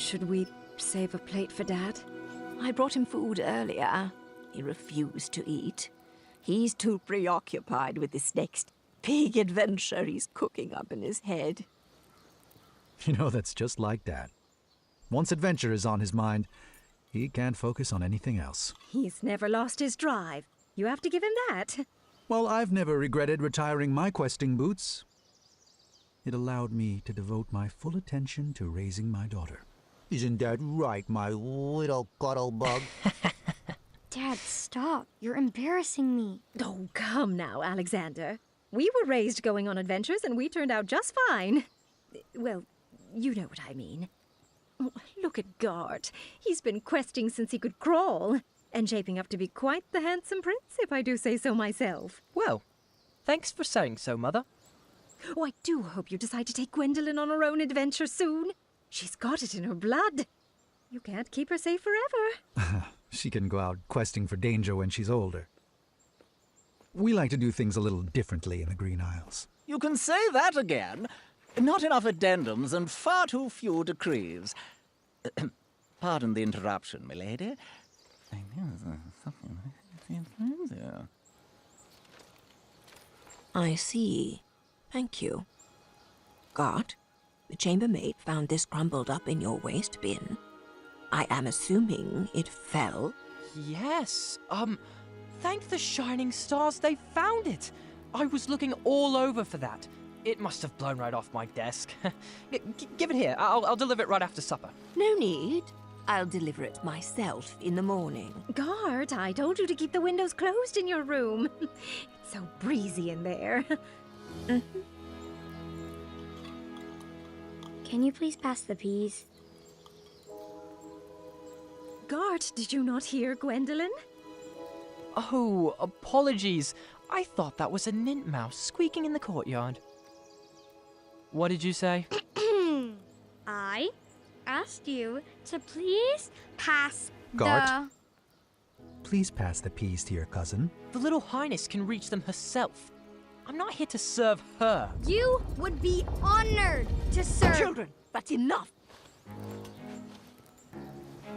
Should we save a plate for Dad? I brought him food earlier. He refused to eat. He's too preoccupied with this next big adventure he's cooking up in his head. You know, that's just like Dad. Once adventure is on his mind, he can't focus on anything else. He's never lost his drive. You have to give him that. Well, I've never regretted retiring my questing boots. It allowed me to devote my full attention to raising my daughter. Isn't that right, my little cuddlebug? Dad, stop. You're embarrassing me. Oh, come now, Alexander. We were raised going on adventures and we turned out just fine. Well, you know what I mean. Oh, look at Gart. He's been questing since he could crawl, and shaping up to be quite the handsome prince, if I do say so myself. Well, thanks for saying so, Mother. Oh, I do hope you decide to take Gwendolyn on her own adventure soon. She's got it in her blood. You can't keep her safe forever. She can go out questing for danger when she's older. We like to do things a little differently in the Green Isles. You can say that again. Not enough addendums and far too few decrees. Pardon the interruption, milady. I see. Thank you. Gart, the chambermaid found this crumbled up in your waste bin. I am assuming it fell. Yes, thank the shining stars they found it. I was looking all over for that. It must have blown right off my desk. Give it here. I'll deliver it right after supper. No need. I'll deliver it myself in the morning. Gart, I told you to keep the windows closed in your room. It's so breezy in there. Can you please pass the peas? Gart, did you not hear Gwendolyn? Oh, apologies. I thought that was a nint mouse squeaking in the courtyard. What did you say? I asked you to please pass Gart? Please pass the peas to your cousin. The little highness can reach them herself. I'm not here to serve her. You would be honored to serve. Children, that's enough.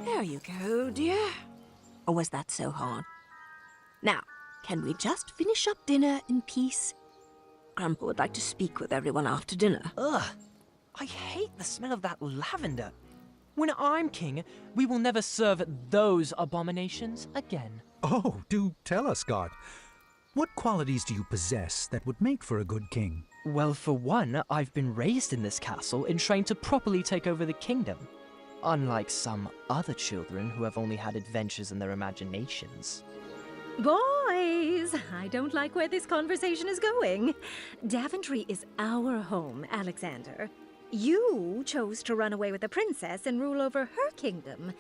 There you go, dear. Or was that so hard? Now, can we just finish up dinner in peace? Grandpa would like to speak with everyone after dinner. Ugh, I hate the smell of that lavender. When I'm king, we will never serve those abominations again. Oh, do tell us, Gart. What qualities do you possess that would make for a good king? Well, for one, I've been raised in this castle and trained to properly take over the kingdom. Unlike some other children who have only had adventures in their imaginations. Boys, I don't like where this conversation is going. Daventry is our home, Alexander. You chose to run away with the princess and rule over her kingdom.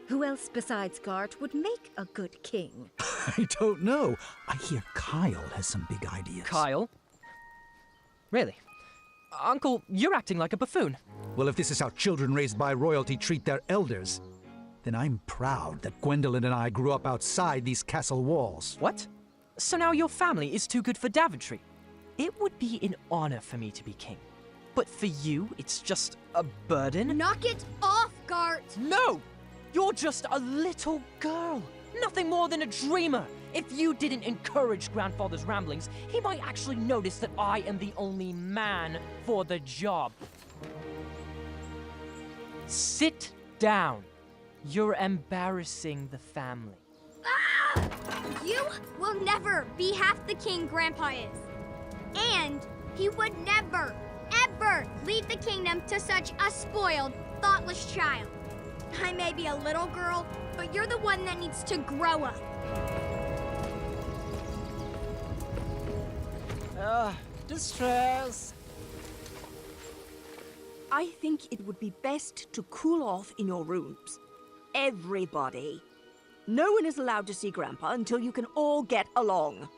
Who else besides Gart would make a good king? I don't know. I hear Kyle has some big ideas. Kyle? Really? Uncle, you're acting like a buffoon. Well, if this is how children raised by royalty treat their elders, then I'm proud that Gwendolyn and I grew up outside these castle walls. What? So now your family is too good for Daventry? It would be an honor for me to be king. But for you, it's just a burden? Knock it off, Gart! No! You're just a little girl. Nothing more than a dreamer. If you didn't encourage Grandfather's ramblings, he might actually notice that I am the only man for the job. Sit down. You're embarrassing the family. Ah! You will never be half the king Grandpa is. And he would never, ever leave the kingdom to such a spoiled, thoughtless child. I may be a little girl, but you're the one that needs to grow up. Distress. I think it would be best to cool off in your rooms. Everybody. No one is allowed to see Grandpa until you can all get along.